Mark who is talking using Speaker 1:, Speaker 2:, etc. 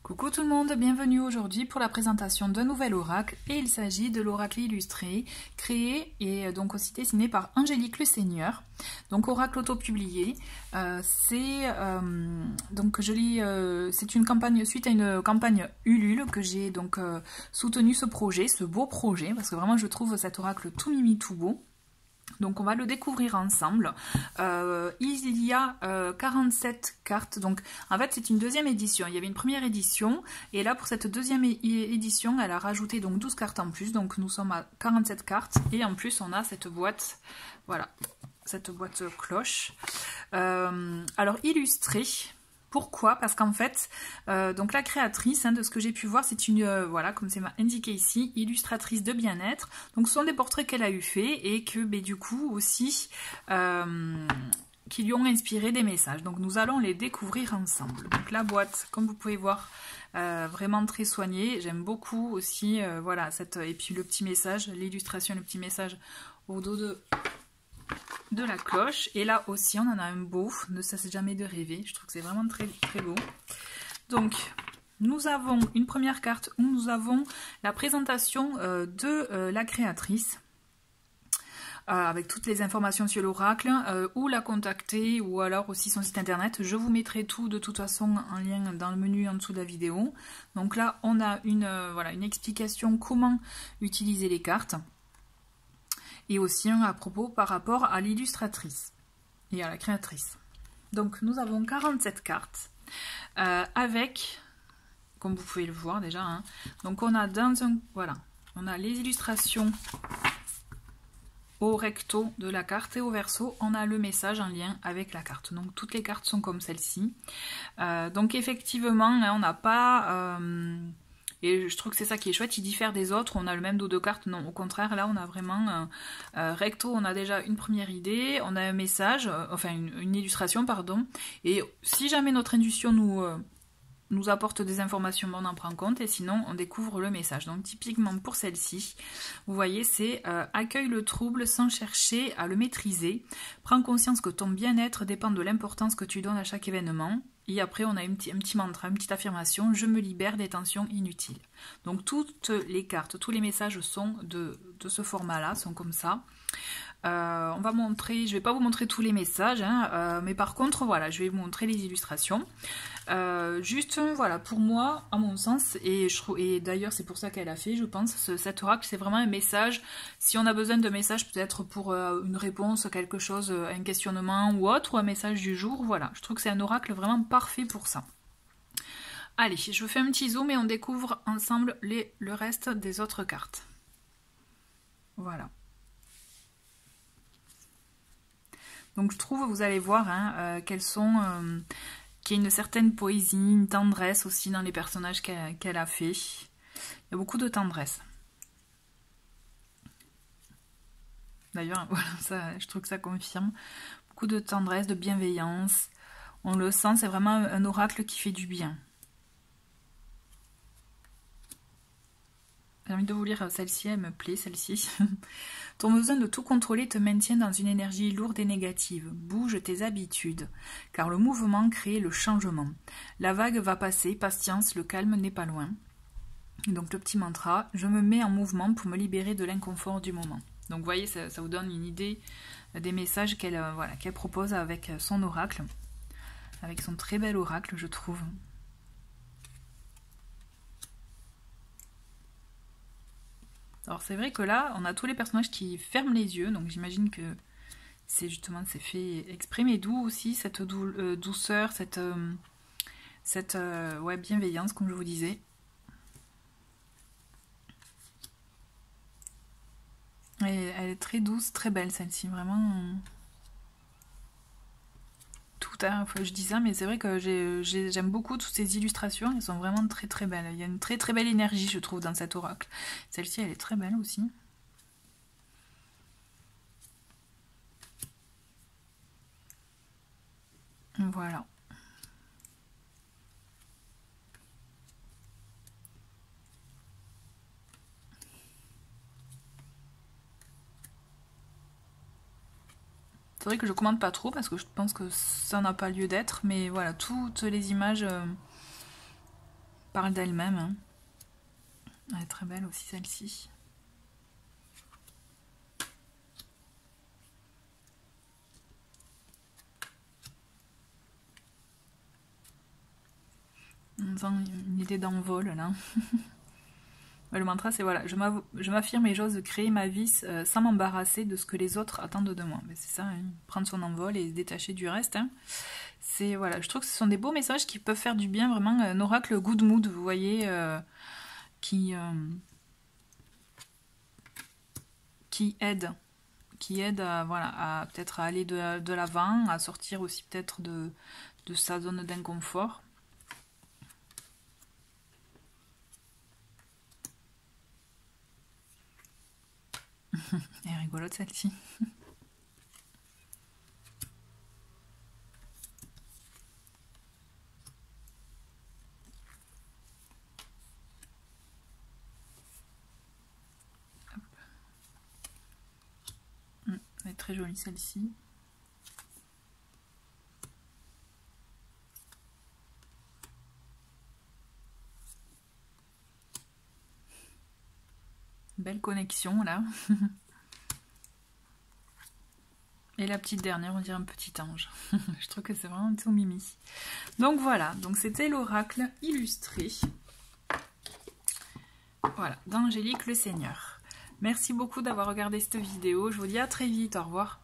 Speaker 1: Coucou tout le monde, bienvenue aujourd'hui pour la présentation d'un nouvel oracle et il s'agit de l'oracle illustré créé et donc aussi dessiné par Angélique Le Seigneur. Donc oracle auto-publié, c'est une campagne suite à une campagne Ulule que j'ai donc soutenu ce projet, ce beau projet parce que vraiment je trouve cet oracle tout mimi tout beau. Donc on va le découvrir ensemble. Il y a 47 cartes. Donc en fait c'est une deuxième édition. Il y avait une première édition et là pour cette deuxième édition elle a rajouté donc 12 cartes en plus. Donc nous sommes à 47 cartes et en plus on a cette boîte. Voilà, cette boîte cloche. Alors illustrée. Pourquoi? Parce qu'en fait, donc la créatrice, de ce que j'ai pu voir, c'est une, voilà, comme c'est indiqué ici, illustratrice de bien-être. Donc ce sont des portraits qu'elle a eu fait et que, du coup, aussi, qui lui ont inspiré des messages. Donc nous allons les découvrir ensemble. Donc la boîte, comme vous pouvez voir, vraiment très soignée. J'aime beaucoup aussi, voilà, et puis le petit message, l'illustration, le petit message au dos de la cloche. Et là aussi on en a un beau, ne cesse jamais de rêver. Je trouve que c'est vraiment très très beau. Donc nous avons une première carte où nous avons la présentation de la créatrice avec toutes les informations sur l'oracle, où la contacter ou alors aussi son site internet. Je vous mettrai tout de toute façon en lien dans le menu en dessous de la vidéo. Donc là on a voilà, une explication comment utiliser les cartes. Et aussi un à propos par rapport à l'illustratrice et à la créatrice. Donc nous avons 47 cartes avec, comme vous pouvez le voir déjà, donc on a voilà, on a les illustrations au recto de la carte et au verso, on a le message en lien avec la carte. Donc toutes les cartes sont comme celle-ci. Donc effectivement, là, on n'a pas... et je trouve que c'est ça qui est chouette, il diffère des autres, on a le même dos de cartes, non, au contraire, là on a vraiment recto, on a déjà une première idée, on a un message, enfin une illustration, pardon, et si jamais notre intuition nous apporte des informations, on en prend compte, et sinon on découvre le message. Donc typiquement pour celle-ci, vous voyez, c'est accueille le trouble sans chercher à le maîtriser, prends conscience que ton bien-être dépend de l'importance que tu donnes à chaque événement. Et après, on a un petit mantra, une petite affirmation, je me libère des tensions inutiles. Donc toutes les cartes, tous les messages sont de ce format-là, sont comme ça. On va montrer, je ne vais pas vous montrer tous les messages, mais par contre, voilà, je vais vous montrer les illustrations. Juste, voilà, pour moi, à mon sens, et d'ailleurs c'est pour ça qu'elle a fait, je pense, cet oracle, c'est vraiment un message. Si on a besoin de message, peut-être pour une réponse, quelque chose, un questionnement ou autre, ou un message du jour, voilà, je trouve que c'est un oracle vraiment parfait pour ça. Allez, je fais un petit zoom et on découvre ensemble le reste des autres cartes. Voilà. Donc je trouve, vous allez voir, qu'elles sont... qu'il y a une certaine poésie, une tendresse aussi dans les personnages qu'elle a fait. Il y a beaucoup de tendresse. D'ailleurs, voilà, ça, je trouve que ça confirme. Beaucoup de tendresse, de bienveillance. On le sent, c'est vraiment un oracle qui fait du bien. J'ai envie de vous lire celle-ci, elle me plaît, celle-ci. Ton besoin de tout contrôler te maintient dans une énergie lourde et négative. Bouge tes habitudes, car le mouvement crée le changement. La vague va passer, patience, le calme n'est pas loin. Et donc le petit mantra, je me mets en mouvement pour me libérer de l'inconfort du moment. Donc vous voyez, ça vous donne une idée des messages qu'elle qu'elle propose avec son oracle, avec son très bel oracle, je trouve. Alors c'est vrai que là, on a tous les personnages qui ferment les yeux, donc j'imagine que c'est fait exprès, mais d'où aussi cette douceur, cette ouais, bienveillance, comme je vous disais. Et elle est très douce, très belle celle-ci, vraiment. Je dis ça, mais c'est vrai que j'aime beaucoup toutes ces illustrations, elles sont vraiment très très belles. Il y a une très très belle énergie, je trouve, dans cet oracle. Celle-ci, elle est très belle aussi. Voilà. C'est vrai que je commande pas trop parce que je pense que ça n'a pas lieu d'être, mais voilà, toutes les images parle d'elle-même. Hein. Elle est très belle aussi celle-ci. On sent une idée d'envol là. Le mantra c'est voilà, je m'affirme et j'ose créer ma vie sans m'embarrasser de ce que les autres attendent de moi. C'est ça, hein, prendre son envol et se détacher du reste. Hein. C'est voilà, je trouve que ce sont des beaux messages qui peuvent faire du bien, vraiment un oracle good mood, vous voyez, qui aide à, voilà, à peut-être à aller de l'avant, à sortir aussi peut-être de sa zone d'inconfort. Elle est rigolote celle-ci. Elle est très jolie celle-ci. Belle connexion là. Et la petite dernière, on dirait un petit ange. Je trouve que c'est vraiment tout mimi. Donc voilà, donc c'était l'oracle illustré. Voilà, d'Angélique le Seigneur. Merci beaucoup d'avoir regardé cette vidéo. Je vous dis à très vite, au revoir.